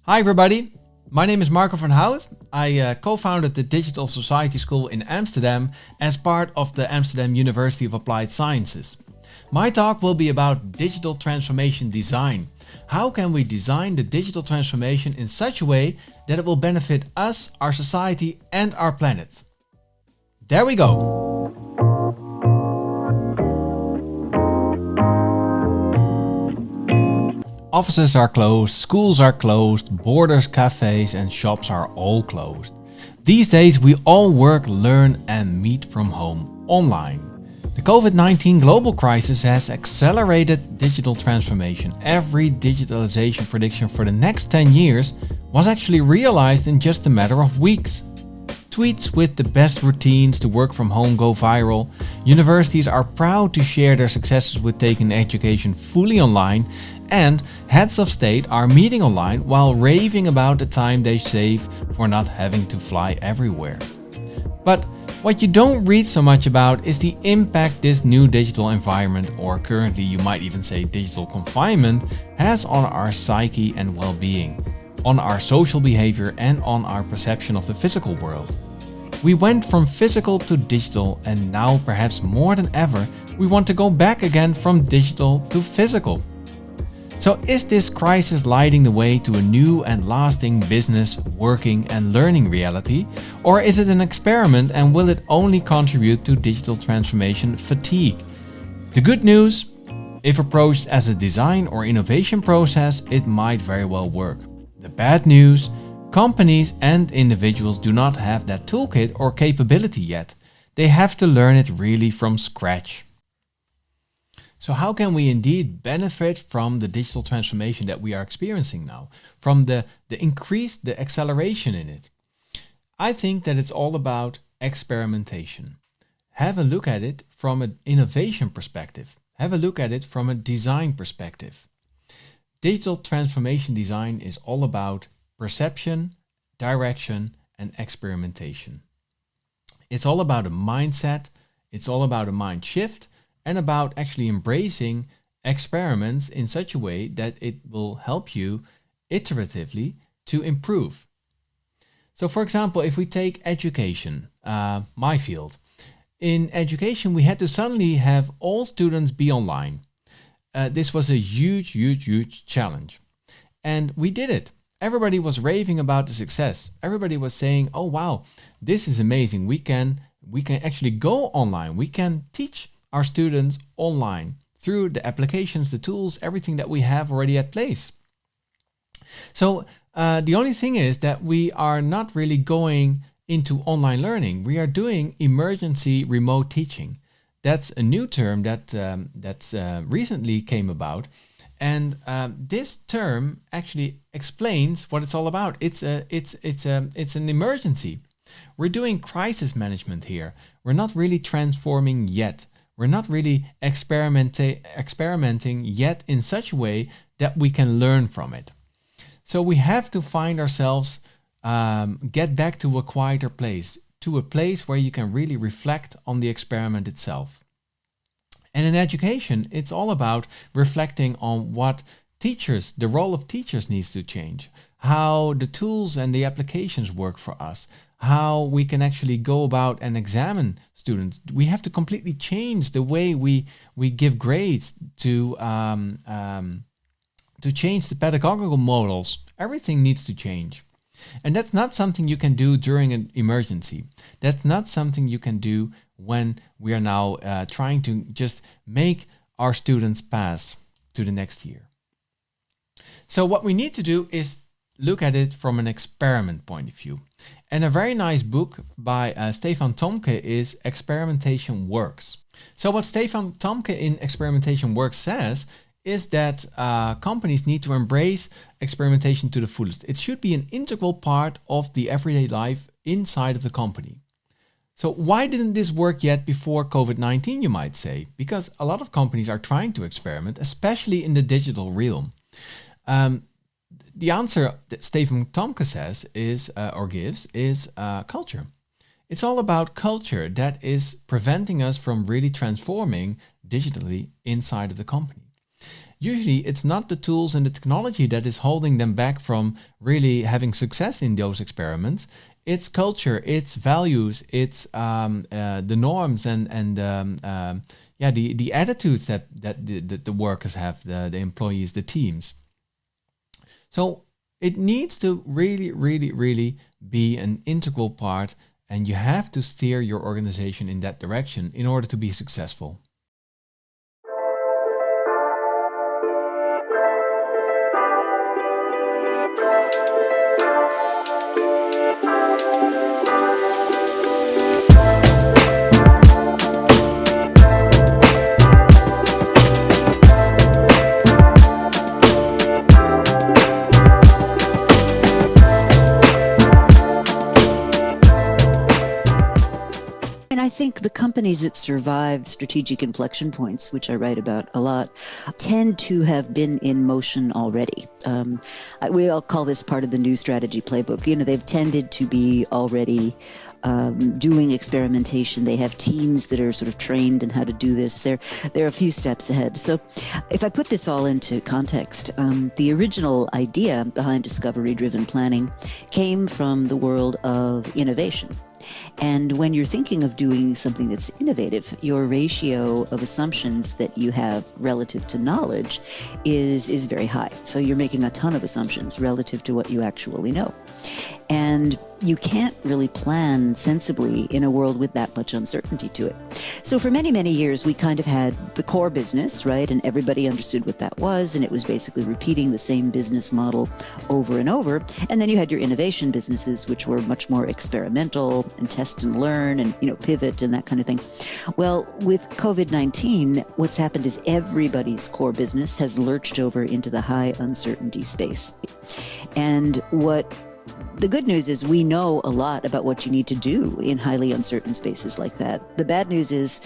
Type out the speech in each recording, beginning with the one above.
Hi everybody, my name is Marco van Hout. I co-founded the Digital Society School in Amsterdam as part of the Amsterdam University of Applied Sciences. My talk will be about digital transformation design. How can we design the digital transformation in such a way that it will benefit us, our society and our planet? There we go. Offices are closed, schools are closed, borders, cafes and shops are all closed. These days we all work, learn and meet from home online. The COVID-19 global crisis has accelerated digital transformation. Every digitalization prediction for the next 10 years was actually realized in just a matter of weeks. Tweets with the best routines to work from home go viral. Universities are proud to share their successes with taking education fully online, and heads of state are meeting online while raving about the time they save for not having to fly everywhere. But what you don't read so much about is the impact this new digital environment, or currently you might even say digital confinement, has on our psyche and well-being, on our social behavior and on our perception of the physical world. We went from physical to digital, and now perhaps more than ever we want to go back again from digital to physical. So is this crisis lighting the way to a new and lasting business, working and learning reality? Or is it an experiment and will it only contribute to digital transformation fatigue? The good news, if approached as a design or innovation process, it might very well work. The bad news, companies and individuals do not have that toolkit or capability yet. They have to learn it really from scratch. So how can we indeed benefit from the digital transformation that we are experiencing now, from the acceleration in it? I think that it's all about experimentation. Have a look at it from an innovation perspective. Have a look at it from a design perspective. Digital transformation design is all about perception, direction, and experimentation. It's all about a mindset, it's all about a mind shift, and about actually embracing experiments in such a way that it will help you iteratively to improve. So for example, if we take education, my field, in education we had to suddenly have all students be online. This was a huge challenge. And we did it. Everybody was raving about the success. Everybody was saying, oh wow, this is amazing. We can actually go online. We can teach our students online through the applications, the tools, everything that we have already at place. So the only thing is that we are not really going into online learning. We are doing emergency remote teaching. That's a new term that recently came about. And this term actually explains what it's all about. It's an emergency. We're doing crisis management here. We're not really transforming yet. We're not really experimenting yet in such a way that we can learn from it. So we have to find ourselves, get back to a quieter place, to a place where you can really reflect on the experiment itself. And in education, it's all about reflecting on what teachers, the role of teachers needs to change, how the tools and the applications work for us, how we can actually go about and examine students. We have to completely change the way we give grades to change the pedagogical models. Everything needs to change. And that's not something you can do during an emergency. That's not something you can do when we are now trying to just make our students pass to the next year. So what we need to do is look at it from an experiment point of view. And a very nice book by Stefan Tomke is Experimentation Works. So what Stefan Tomke in Experimentation Works says is that companies need to embrace experimentation to the fullest. It should be an integral part of the everyday life inside of the company. So why didn't this work yet before COVID-19, you might say? Because a lot of companies are trying to experiment, especially in the digital realm. The answer that Stefan Tomke says is, or gives, is culture. It's all about culture that is preventing us from really transforming digitally inside of the company. Usually, it's not the tools and the technology that is holding them back from really having success in those experiments. It's culture, it's values, it's the norms and the attitudes that the workers have, the employees, the teams. So it needs to really be an integral part, and you have to steer your organization in that direction in order to be successful. And I think the companies that survive strategic inflection points, which I write about a lot, tend to have been in motion already. We all call this part of the new strategy playbook. They've tended to be already doing experimentation. They have teams that are sort of trained in how to do this. They're a few steps ahead. So if I put this all into context, the original idea behind discovery-driven planning came from the world of innovation. And when you're thinking of doing something that's innovative, your ratio of assumptions that you have relative to knowledge is very high. So you're making a ton of assumptions relative to what you actually know. And you can't really plan sensibly in a world with that much uncertainty to it. So for many, many years, we kind of had the core business, right? And everybody understood what that was. And it was basically repeating the same business model over and over. And then you had your innovation businesses, which were much more experimental and test and learn and, pivot and that kind of thing. Well, with COVID-19, what's happened is everybody's core business has lurched over into the high uncertainty space. And the good news is we know a lot about what you need to do in highly uncertain spaces like that. The bad news is,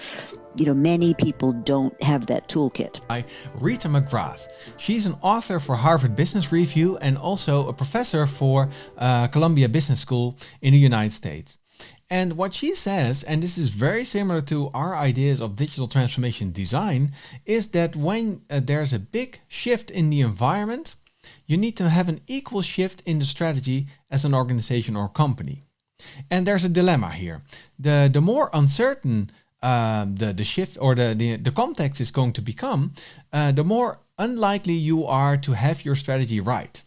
many people don't have that toolkit. By Rita McGrath. She's an author for Harvard Business Review and also a professor for Columbia Business School in the United States. And what she says, and this is very similar to our ideas of digital transformation design, is that when there's a big shift in the environment, you need to have an equal shift in the strategy as an organization or company. And there's a dilemma here. The more uncertain the shift or the context is going to become, the more unlikely you are to have your strategy right.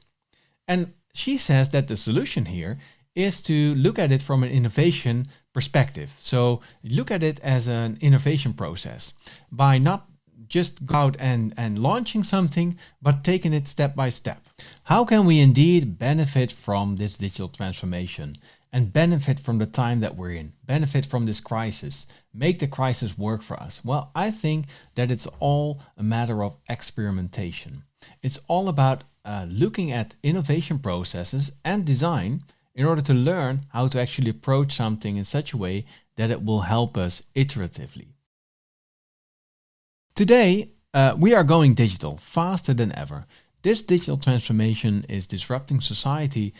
And she says that the solution here is to look at it from an innovation perspective. So look at it as an innovation process by not just go out and launching something, but taking it step by step. How can we indeed benefit from this digital transformation and benefit from the time that we're in, benefit from this crisis, make the crisis work for us? Well, I think that it's all a matter of experimentation. It's all about looking at innovation processes and design in order to learn how to actually approach something in such a way that it will help us iteratively. Today, we are going digital faster than ever. This digital transformation is disrupting society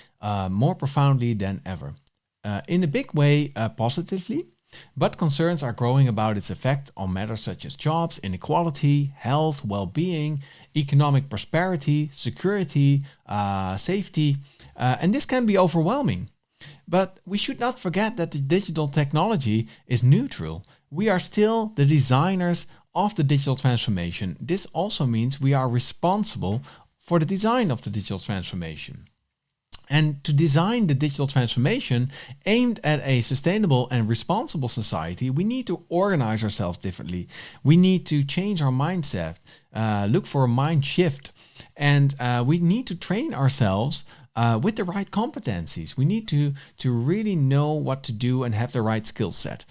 more profoundly than ever. In a big way, positively, but concerns are growing about its effect on matters such as jobs, inequality, health, well-being, economic prosperity, security, safety, and this can be overwhelming. But we should not forget that the digital technology is neutral. We are still the designers of the digital transformation. This also means we are responsible for the design of the digital transformation. And to design the digital transformation aimed at a sustainable and responsible society, we need to organize ourselves differently. We need to change our mindset, look for a mind shift, and we need to train ourselves with the right competencies. We need to really know what to do and have the right skill set.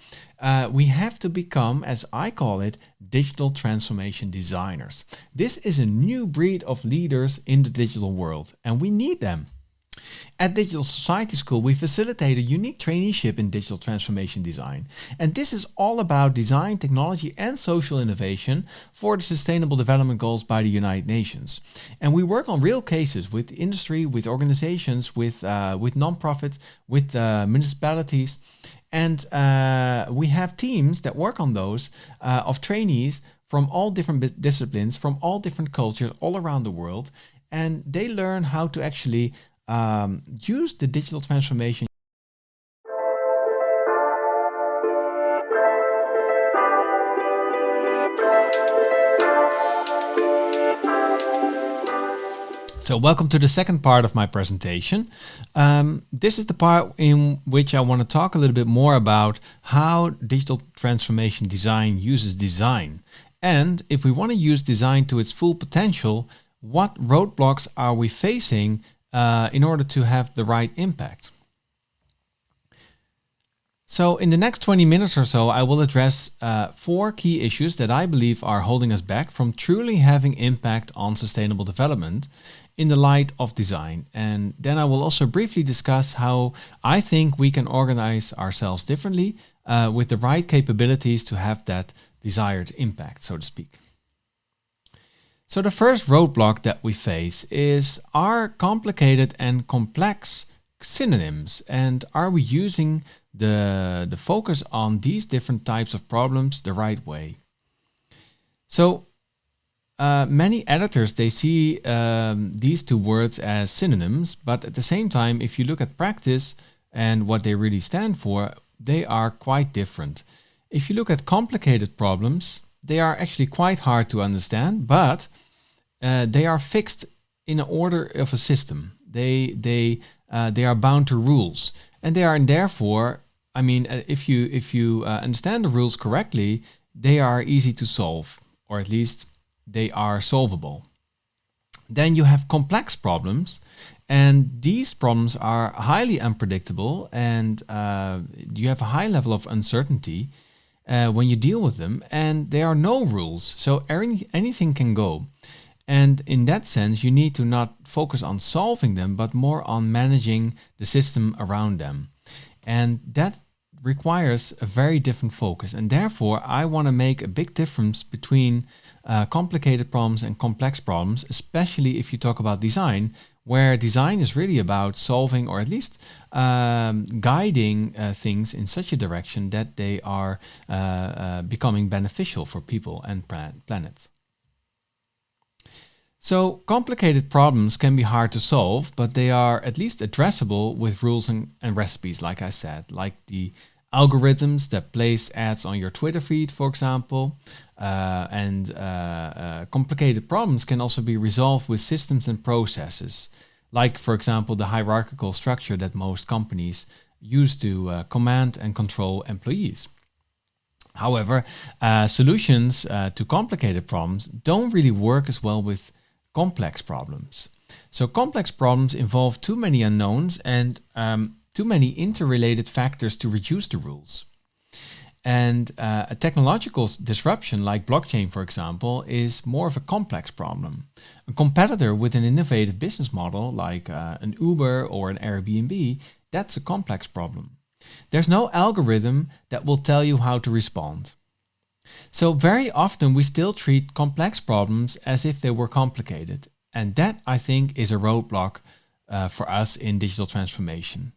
We have to become, as I call it, digital transformation designers. This is a new breed of leaders in the digital world, and we need them. At Digital Society School, we facilitate a unique traineeship in digital transformation design. And this is all about design, technology, and social innovation for the Sustainable Development Goals by the United Nations. And we work on real cases with industry, with organizations, with nonprofits, with municipalities. And we have teams that work on those of trainees from all different disciplines, from all different cultures all around the world, and they learn how to actually use the digital transformation. So welcome to the second part of my presentation. This is the part in which I want to talk a little bit more about how digital transformation design uses design. And if we want to use design to its full potential, what roadblocks are we facing in order to have the right impact? So in the next 20 minutes or so, I will address 4 key issues that I believe are holding us back from truly having impact on sustainable development in the light of design. And then I will also briefly discuss how I think we can organize ourselves differently with the right capabilities to have that desired impact, so to speak. So the first roadblock that we face is, are complicated and complex synonyms, and are we using the focus on these different types of problems the right way? So many editors, they see these 2 words as synonyms, but at the same time, if you look at practice and what they really stand for, they are quite different. If you look at complicated problems, they are actually quite hard to understand, but they are fixed in an order of a system. They are bound to rules, and they are, and therefore, I mean, if you understand the rules correctly, they are easy to solve, or at least they are solvable. Then you have complex problems, and these problems are highly unpredictable, and you have a high level of uncertainty when you deal with them, and there are no rules, so anything can go. And in that sense, you need to not focus on solving them, but more on managing the system around them. And that requires a very different focus. And therefore, I want to make a big difference between complicated problems and complex problems, especially if you talk about design, where design is really about solving, or at least guiding things in such a direction that they are becoming beneficial for people and planet. So complicated problems can be hard to solve, but they are at least addressable with rules and recipes, like I said, like the algorithms that place ads on your Twitter feed, for example. Complicated problems can also be resolved with systems and processes, like, for example, the hierarchical structure that most companies use to command and control employees. However, solutions to complicated problems don't really work as well with complex problems. So complex problems involve too many unknowns and too many interrelated factors to reduce the rules. And a technological disruption like blockchain, for example, is more of a complex problem. A competitor with an innovative business model like an Uber or an Airbnb, that's a complex problem. There's no algorithm that will tell you how to respond. So very often we still treat complex problems as if they were complicated. And that, I think, is a roadblock for us in digital transformation.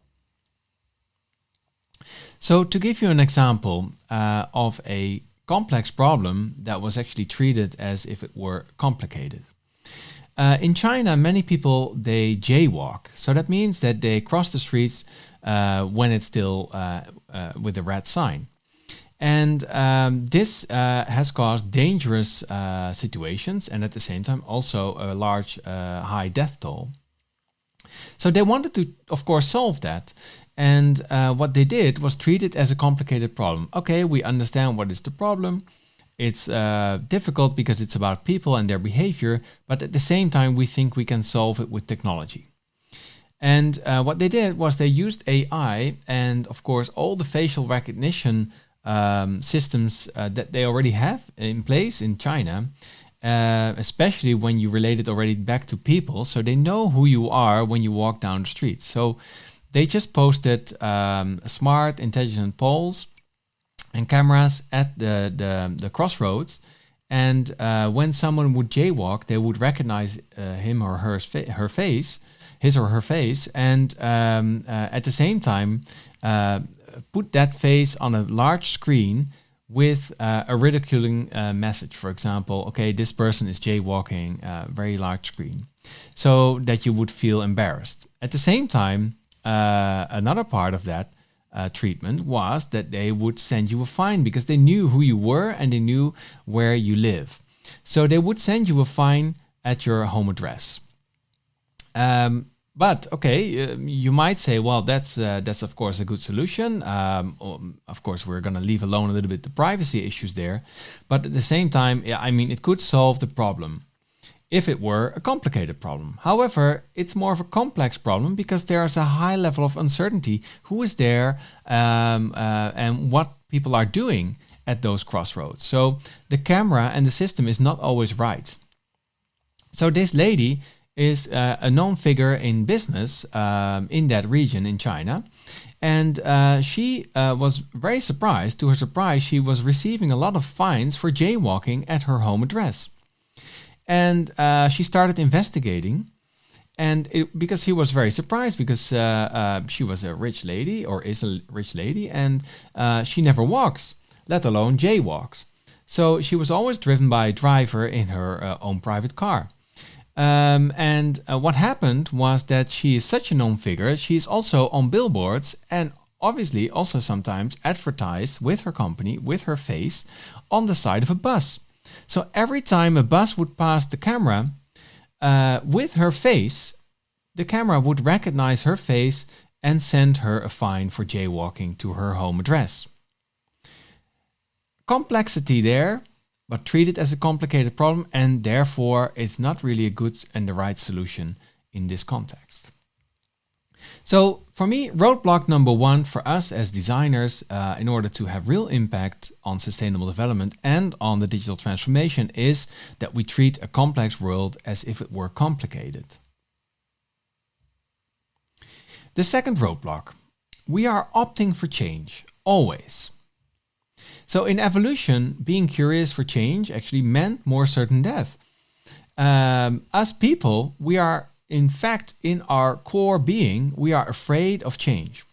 So to give you an example of a complex problem that was actually treated as if it were complicated. In China, many people, they jaywalk. So that means that they cross the streets when it's still with a red sign. And this has caused dangerous situations, and at the same time also a large high death toll. So they wanted to, of course, solve that. And what they did was treat it as a complicated problem. Okay, we understand what is the problem. It's difficult because it's about people and their behavior, but at the same time, we think we can solve it with technology. And what they did was they used AI and, of course, all the facial recognition systems that they already have in place in China, especially when you relate it already back to people, so they know who you are when you walk down the street. So they just posted smart, intelligent poles and cameras at the crossroads, and when someone would jaywalk, they would recognize him or her face, his or her face, and at the same time put that face on a large screen with a ridiculing message. For example, okay, this person is jaywalking, very large screen, so that you would feel embarrassed. At the same time, another part of that treatment was that they would send you a fine because they knew who you were and they knew where you live. So they would send you a fine at your home address. But okay, you might say, well, that's of course a good solution. Of course, we're going to leave alone a little bit the privacy issues there. But at the same time, I mean, it could solve the problem if it were a complicated problem. However, it's more of a complex problem because there's a high level of uncertainty who is there and what people are doing at those crossroads. So the camera and the system is not always right. So this lady is a known figure in business in that region in China. And she was very surprised. To her surprise, she was receiving a lot of fines for jaywalking at her home address. And she started investigating. And because he was very surprised, because she was a rich lady, or is a rich lady, and she never walks, let alone jaywalks. So she was always driven by a driver in her own private car. And what happened was that she is such a known figure. She's also on billboards and obviously also sometimes advertised with her company, with her face on the side of a bus. So every time a bus would pass the camera with her face, the camera would recognize her face and send her a fine for jaywalking to her home address. Complexity there, but treated as a complicated problem, and therefore it's not really a good and the right solution in this context. So for me, roadblock number one for us as designers in order to have real impact on sustainable development and on the digital transformation is that we treat a complex world as if it were complicated. The second roadblock, we are opting for change, always. So in evolution, being curious for change actually meant more certain death. As people, we are, in fact, in our core being, we are afraid of change.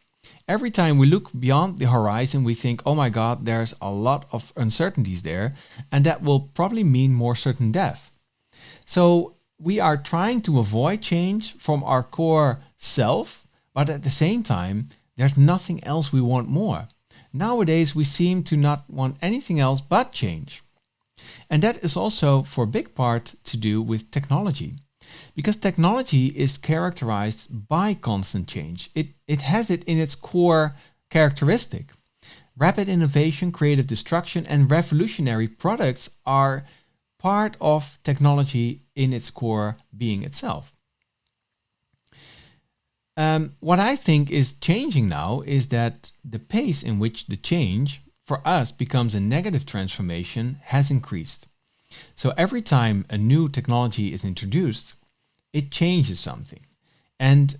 Every time we look beyond the horizon, we think, oh my God, there's a lot of uncertainties there, and that will probably mean more certain death. So we are trying to avoid change from our core self, but at the same time, there's nothing else we want more. Nowadays, we seem to not want anything else but change. And that is also for a big part to do with technology. Because technology is characterized by constant change. It has it in its core characteristic. Rapid innovation, creative destruction, and revolutionary products are part of technology in its core being itself. What I think is changing now is that the pace in which the change for us becomes a negative transformation has increased. So every time a new technology is introduced, it changes something. And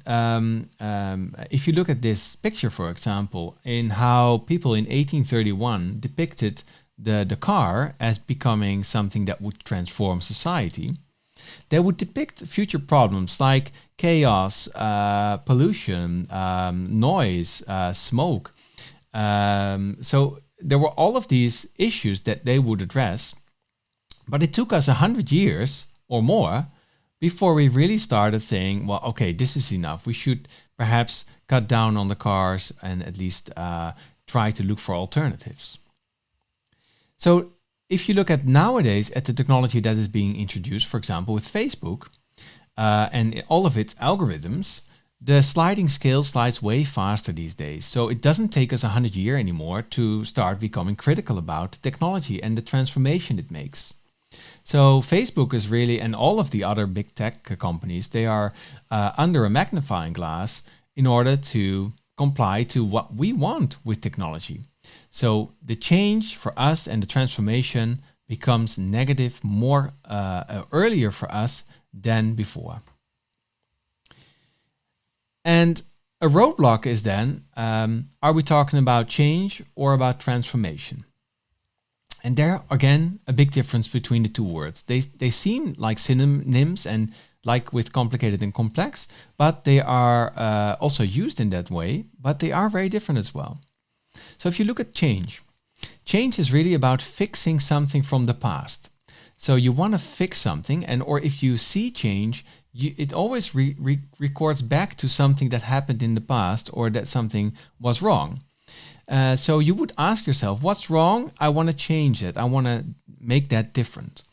if you look at this picture, for example, in how people in 1831 depicted the car as becoming something that would transform society, they would depict future problems like chaos, pollution, noise, smoke. So there were all of these issues that they would address, but it took us 100 years or more before we really started saying, well, okay, this is enough. We should perhaps cut down on the cars and at least try to look for alternatives. So if you look at nowadays at the technology that is being introduced, for example, with Facebook and all of its algorithms, the sliding scale slides way faster these days. So it doesn't take us 100 years anymore to start becoming critical about the technology and the transformation it makes. So Facebook is really, and all of the other big tech companies, they are under a magnifying glass in order to comply to what we want with technology. So the change for us and the transformation becomes negative more earlier for us than before. And a roadblock is then, are we talking about change or about transformation? And there, again, a big difference between the two words. They seem like synonyms and like with complicated and complex, but they are also used in that way, but they are very different as well. So if you look at change, Change is really about fixing something from the past. So you want to fix something, or if you see change, it always records back to something that happened in the past or that something was wrong. So you would ask yourself, what's wrong? I want to change it. I want to make that different.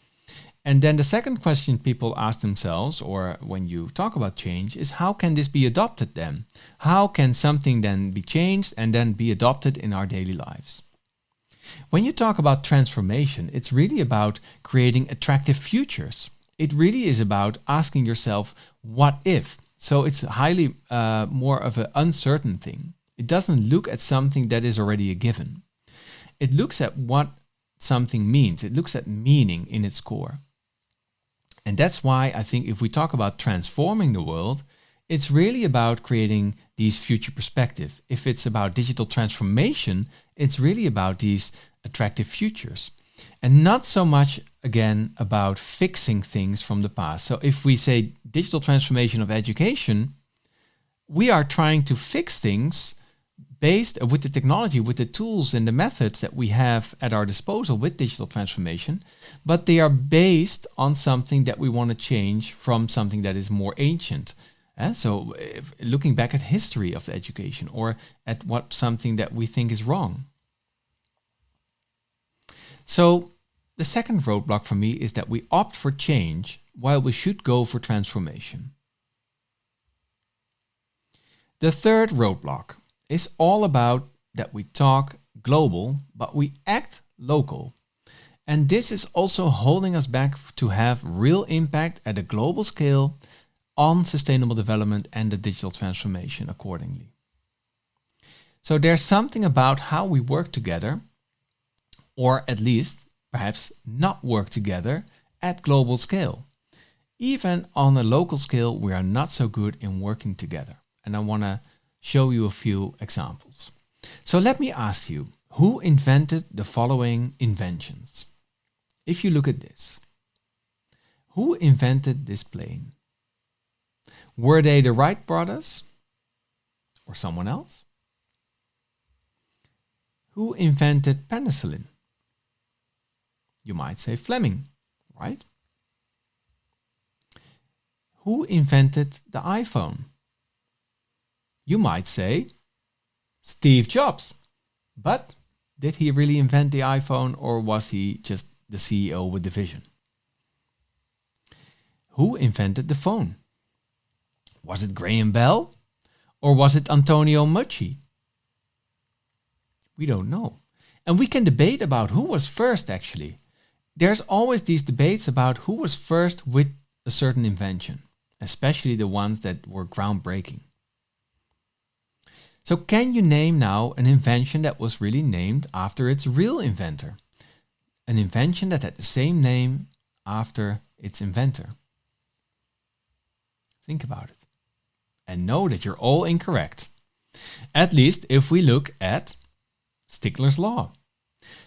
And then the second question people ask themselves, or when you talk about change, is how can this be adopted then? How can something then be changed and then be adopted in our daily lives? When you talk about transformation, it's really about creating attractive futures. It really is about asking yourself, what if? So it's highly more of an uncertain thing. It doesn't look at something that is already a given. It looks at what something means. It looks at meaning in its core. And that's why I think if we talk about transforming the world, it's really about creating these future perspectives. If it's about digital transformation, it's really about these attractive futures. And not so much, again, about fixing things from the past. So if we say digital transformation of education, we are trying to fix things based with the technology, with the tools and the methods that we have at our disposal with digital transformation, but they are based on something that we want to change from something that is more ancient. So looking back at history of the education or at what something that we think is wrong. So the second roadblock for me is that we opt for change while we should go for transformation. The third roadblock is all about that we talk global, but we act local. And this is also holding us back to have real impact at a global scale on sustainable development and the digital transformation accordingly. So there's something about how we work together, or at least perhaps not work together at global scale. Even on a local scale, we are not so good in working together. And I want to show you a few examples. So let me ask you, who invented the following inventions? If you look at this, who invented this plane? Were they the Wright brothers or someone else? Who invented penicillin? You might say Fleming, right? Who invented the iPhone? You might say Steve Jobs. But did he really invent the iPhone, or was he just the CEO with the vision? Who invented the phone? Was it Graham Bell, or was it Antonio Meucci? We don't know. And we can debate about who was first, actually. There's always these debates about who was first with a certain invention, especially the ones that were groundbreaking. So can you name now an invention that was really named after its real inventor? An invention that had the same name after its inventor? Think about it. And know that you're all incorrect. At least if we look at Stigler's law.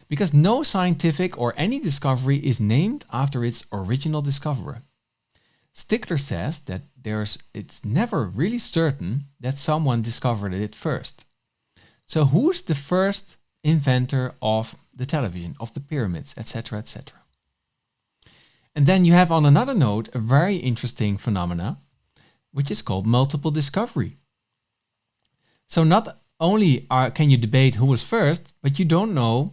Because no scientific or any discovery is named after its original discoverer. Stigler says that it's never really certain that someone discovered it first. So who's the first inventor of the television, of the pyramids, etc., etc.? And then you have on another note a very interesting phenomena, which is called multiple discovery. So not only can you debate who was first, but you don't know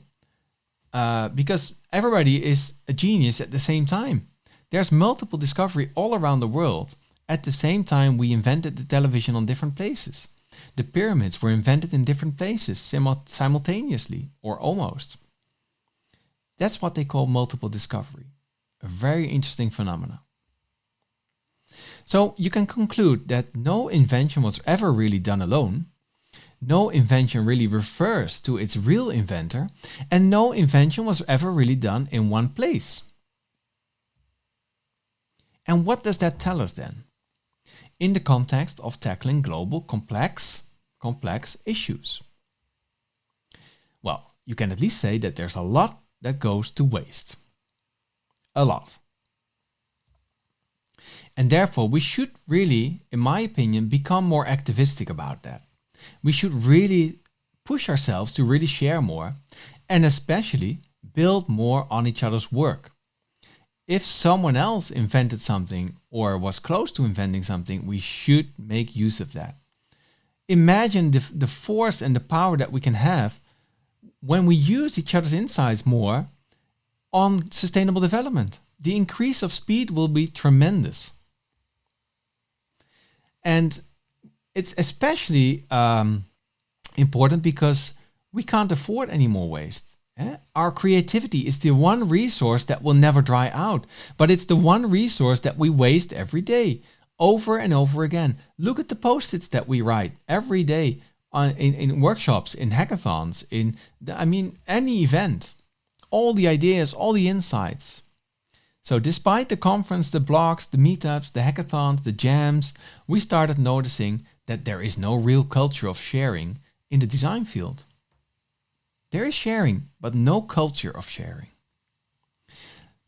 because everybody is a genius at the same time. There's multiple discovery all around the world. At the same time, we invented the television on different places. The pyramids were invented in different places simultaneously, or almost. That's what they call multiple discovery. A very interesting phenomena. So you can conclude that no invention was ever really done alone. No invention really refers to its real inventor, and no invention was ever really done in one place. And what does that tell us then? In the context of tackling global complex issues. Well, you can at least say that there's a lot that goes to waste. A lot. And therefore, we should really, in my opinion, become more activistic about that. We should really push ourselves to really share more and especially build more on each other's work. If someone else invented something or was close to inventing something, we should make use of that. Imagine the force and the power that we can have when we use each other's insights more on sustainable development. The increase of speed will be tremendous. And it's especially important because we can't afford any more waste. Our creativity is the one resource that will never dry out, but it's the one resource that we waste every day, over and over again. Look at the post-its that we write every day in workshops, in hackathons, any event. All the ideas, all the insights. So despite the conference, the blogs, the meetups, the hackathons, the jams, we started noticing that there is no real culture of sharing in the design field. There is sharing, but no culture of sharing.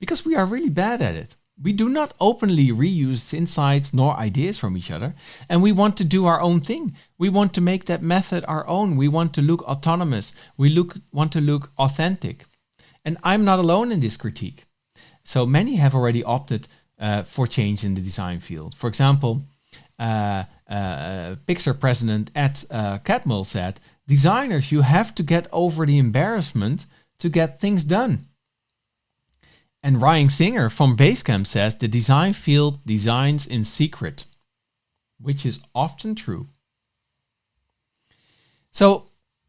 Because we are really bad at it. We do not openly reuse insights nor ideas from each other, and we want to do our own thing. We want to make that method our own. We want to look autonomous. We want to look authentic. And I'm not alone in this critique. So many have already opted for change in the design field. For example, Pixar president Ed Catmull said, "Designers, you have to get over the embarrassment to get things done." And Ryan Singer from Basecamp says, "The design field designs in secret," which is often true. So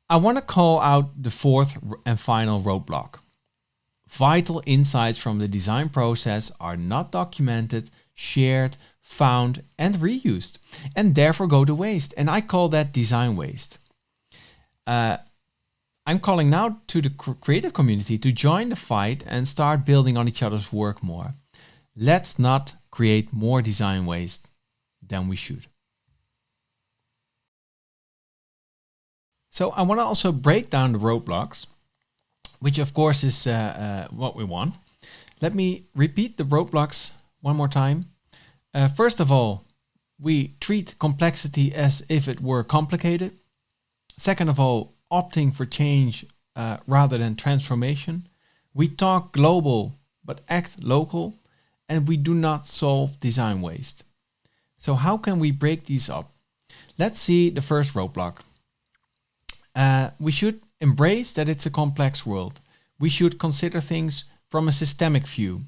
I want to call out the fourth and final roadblock. Vital insights from the design process are not documented, shared, found, and reused, and therefore go to waste. And I call that design waste. I'm calling now to the creative community to join the fight and start building on each other's work more. Let's not create more design waste than we should. So I want to also break down the roadblocks, which of course is what we want. Let me repeat the roadblocks one more time. First of all, we treat complexity as if it were complicated. Second of all, opting for change rather than transformation. We talk global but act local, and we do not solve design waste. So how can we break these up? Let's see the first roadblock. We should embrace that it's a complex world. We should consider things from a systemic view.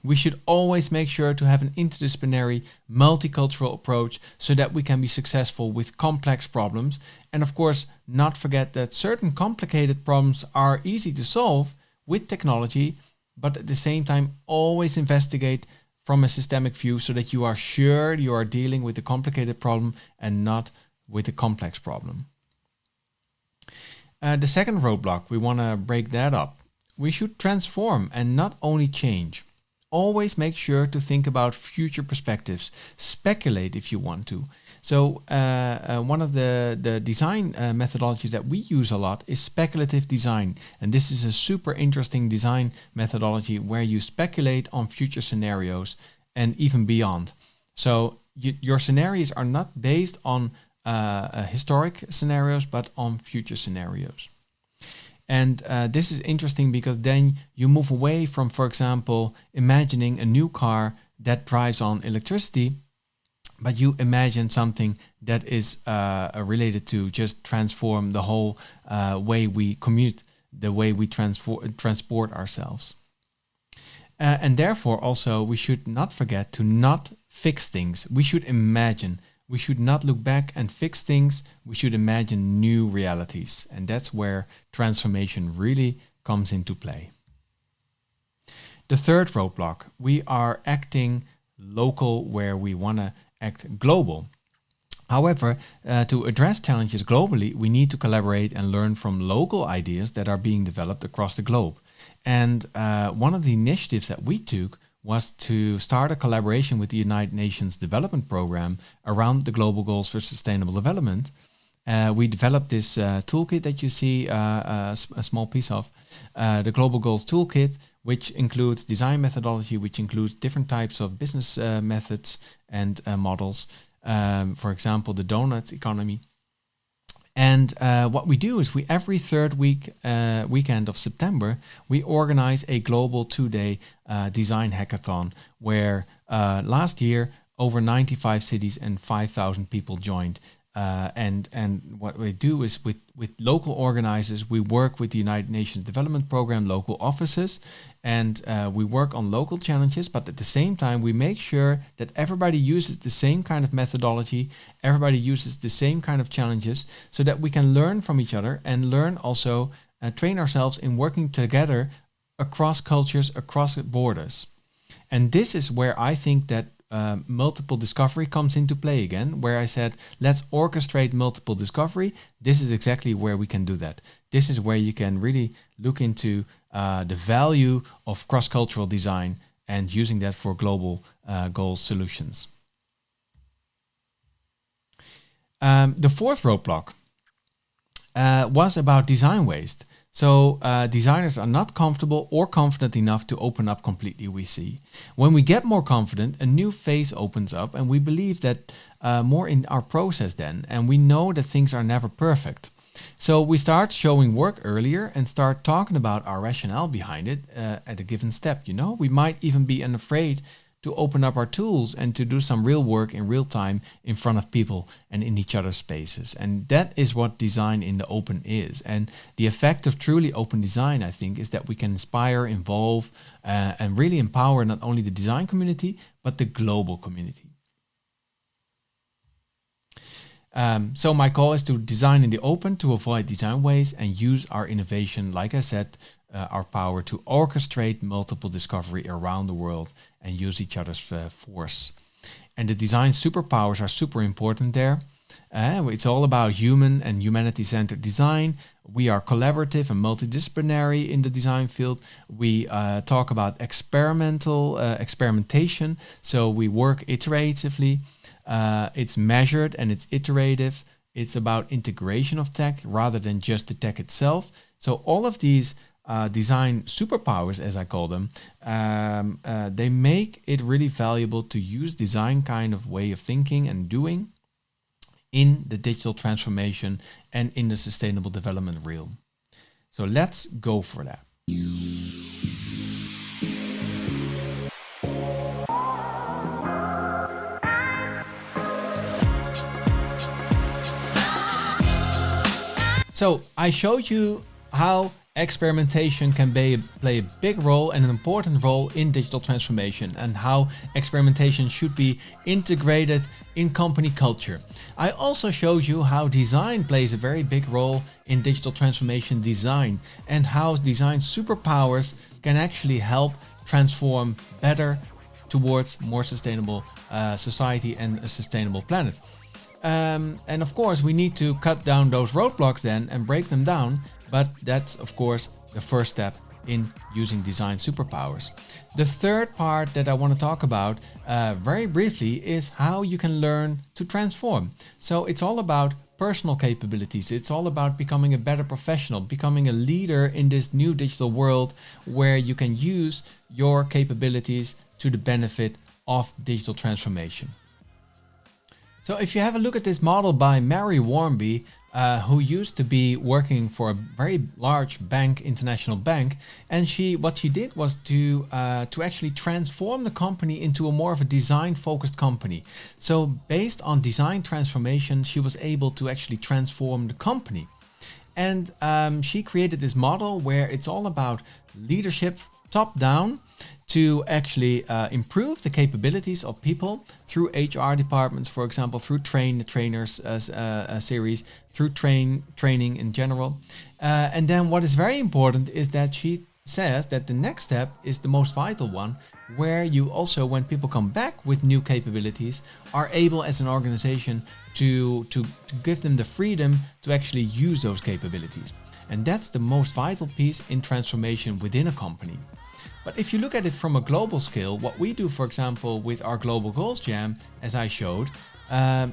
We should always make sure to have an interdisciplinary, multicultural approach so that we can be successful with complex problems. And of course, not forget that certain complicated problems are easy to solve with technology, but at the same time, always investigate from a systemic view so that you are sure you are dealing with a complicated problem and not with a complex problem. The second roadblock, we want to break that up. We should transform and not only change. Always make sure to think about future perspectives. Speculate if you want to. So one of the design methodologies that we use a lot is speculative design. And this is a super interesting design methodology where you speculate on future scenarios and even beyond. So your scenarios are not based on historic scenarios, but on future scenarios. And this is interesting because then you move away from, for example, imagining a new car that drives on electricity, but you imagine something that is related to just transform the whole way we commute, the way we transport ourselves. And therefore also we should not forget to not fix things. We should imagine. We should not look back and fix things. We should imagine new realities. And that's where transformation really comes into play. The third roadblock, we are acting local where we want to act global. However, to address challenges globally, we need to collaborate and learn from local ideas that are being developed across the globe. And one of the initiatives that we took was to start a collaboration with the United Nations Development Program around the global goals for sustainable development. We developed this toolkit that you see a small piece of, the Global Goals Toolkit, which includes design methodology, which includes different types of business methods and models. For example, the donut economy. And what we do is every third weekend of September, we organize a global 2-day design hackathon where last year over 95 cities and 5,000 people joined. And what we do is with local organizers, we work with the United Nations Development Program local offices, and we work on local challenges, but at the same time we make sure that everybody uses the same kind of methodology, everybody uses the same kind of challenges, so that we can learn from each other and learn also, train ourselves in working together across cultures, across borders. And this is where I think that multiple discovery comes into play again, where I said, let's orchestrate multiple discovery. This is exactly where we can do that. This is where you can really look into the value of cross-cultural design and using that for global goal solutions. The fourth roadblock was about design waste. So designers are not comfortable or confident enough to open up completely, we see. When we get more confident, a new phase opens up, and we believe that more in our process then, and we know that things are never perfect. So we start showing work earlier and start talking about our rationale behind it at a given step. You know, we might even be unafraid to open up our tools and to do some real work in real time in front of people and in each other's spaces. And that is what design in the open is. And the effect of truly open design, I think, is that we can inspire, involve, and really empower not only the design community, but the global community. So my call is to design in the open to avoid design waste and use our innovation, like I said, our power to orchestrate multiple discovery around the world and use each other's force. And the design superpowers are super important there. It's all about human and humanity-centered design. We are collaborative and multidisciplinary in the design field. We talk about experimentation. So we work iteratively. It's measured and it's iterative. It's about integration of tech rather than just the tech itself. So all of these design superpowers, as I call them, they make it really valuable to use design kind of way of thinking and doing in the digital transformation and in the sustainable development realm. So let's go for that. So I showed you how experimentation can play a big role and an important role in digital transformation, and how experimentation should be integrated in company culture. I also showed you how design plays a very big role in digital transformation design, and how design superpowers can actually help transform better towards more sustainable society and a sustainable planet. And of course, we need to cut down those roadblocks then and break them down. But that's, of course, the first step in using design superpowers. The third part that I want to talk about very briefly is how you can learn to transform. So it's all about personal capabilities. It's all about becoming a better professional, becoming a leader in this new digital world where you can use your capabilities to the benefit of digital transformation. So if you have a look at this model by Mary Warmby, who used to be working for a very large bank, international bank, and what she did was to actually transform the company into a more of a design-focused company. So based on design transformation, she was able to actually transform the company. And she created this model where it's all about leadership top-down, to actually improve the capabilities of people through HR departments, for example, through trainers series, through training in general. And then what is very important is that she says that the next step is the most vital one, where you also, when people come back with new capabilities, are able as an organization to give them the freedom to actually use those capabilities. And that's the most vital piece in transformation within a company. But if you look at it from a global scale, what we do, for example, with our Global Goals Jam, as I showed,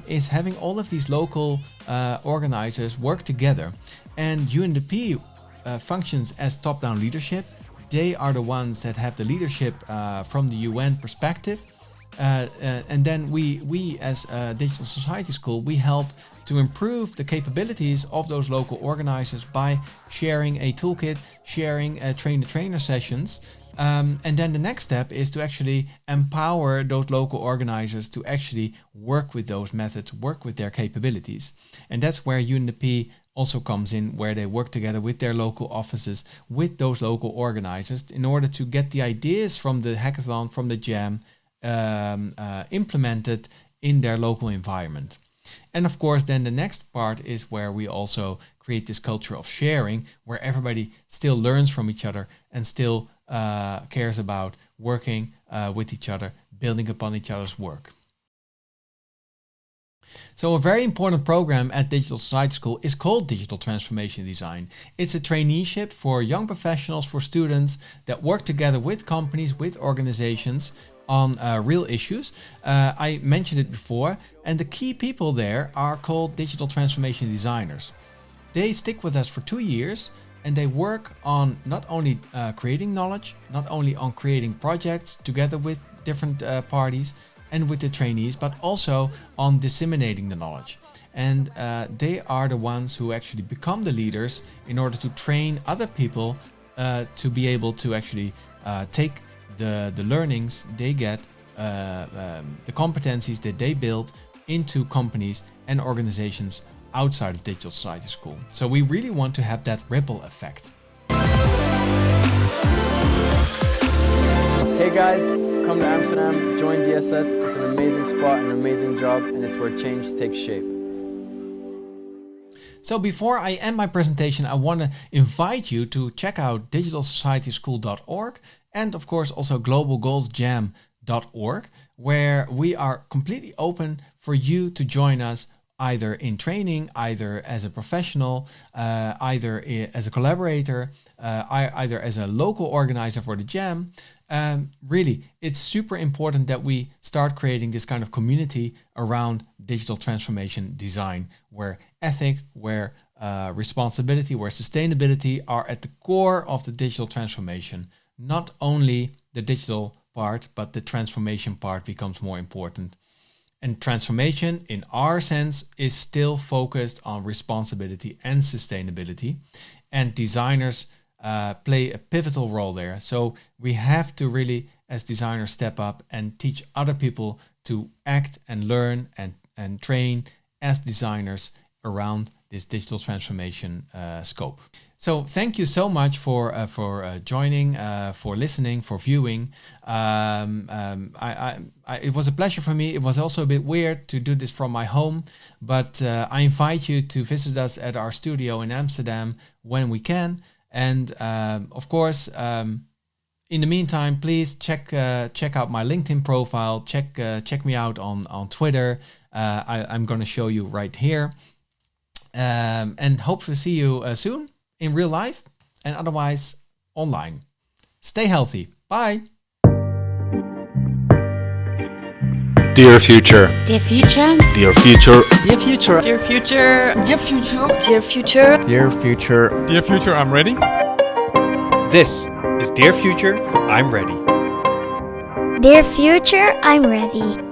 is having all of these local organizers work together. And UNDP functions as top-down leadership. They are the ones that have the leadership from the UN perspective. And then we as Digital Society School, we help to improve the capabilities of those local organizers by sharing a toolkit, sharing train-the-trainer sessions. And then the next step is to actually empower those local organizers to actually work with those methods, work with their capabilities. And that's where UNDP also comes in, where they work together with their local offices, with those local organizers, in order to get the ideas from the hackathon, from the jam, implemented in their local environment. And of course, then the next part is where we also create this culture of sharing, where everybody still learns from each other and still cares about working with each other, building upon each other's work. So a very important program at Digital Society School is called Digital Transformation Design. It's a traineeship for young professionals, for students that work together with companies, with organizations on real issues. I mentioned it before, and the key people there are called digital transformation designers. They stick with us for 2 years, and they work on not only creating knowledge, not only on creating projects together with different parties and with the trainees, but also on disseminating the knowledge. And they are the ones who actually become the leaders in order to train other people to be able to actually take the learnings they get, the competencies that they build into companies and organizations outside of Digital Society School. So we really want to have that ripple effect. Hey guys, come to Amsterdam, join DSS. It's an amazing spot, an amazing job, and it's where change takes shape. So before I end my presentation, I want to invite you to check out digitalsocietyschool.org and of course also globalgoalsjam.org, where we are completely open for you to join us either in training, either as a professional, either as a collaborator, either as a local organizer for the jam. Really, it's super important that we start creating this kind of community around digital transformation design, where ethics, where responsibility, where sustainability are at the core of the digital transformation. Not only the digital part, but the transformation part becomes more important. And transformation, in our sense, is still focused on responsibility and sustainability. And designers play a pivotal role there. So we have to really, as designers, step up and teach other people to act and learn and train as designers around this digital transformation scope. So thank you so much for joining, for listening, for viewing. It was a pleasure for me. It was also a bit weird to do this from my home, but I invite you to visit us at our studio in Amsterdam when we can. And of course, in the meantime, please check out my LinkedIn profile. Check me out on Twitter. I'm going to show you right here. And hope to see you soon in real life and otherwise online. Stay healthy. Bye. Dear future. Dear future. Dear future. Dear future. Dear future. Dear future. Dear future. Dear future. Dear future, I'm ready. This is Dear Future, I'm Ready. Dear future, I'm ready.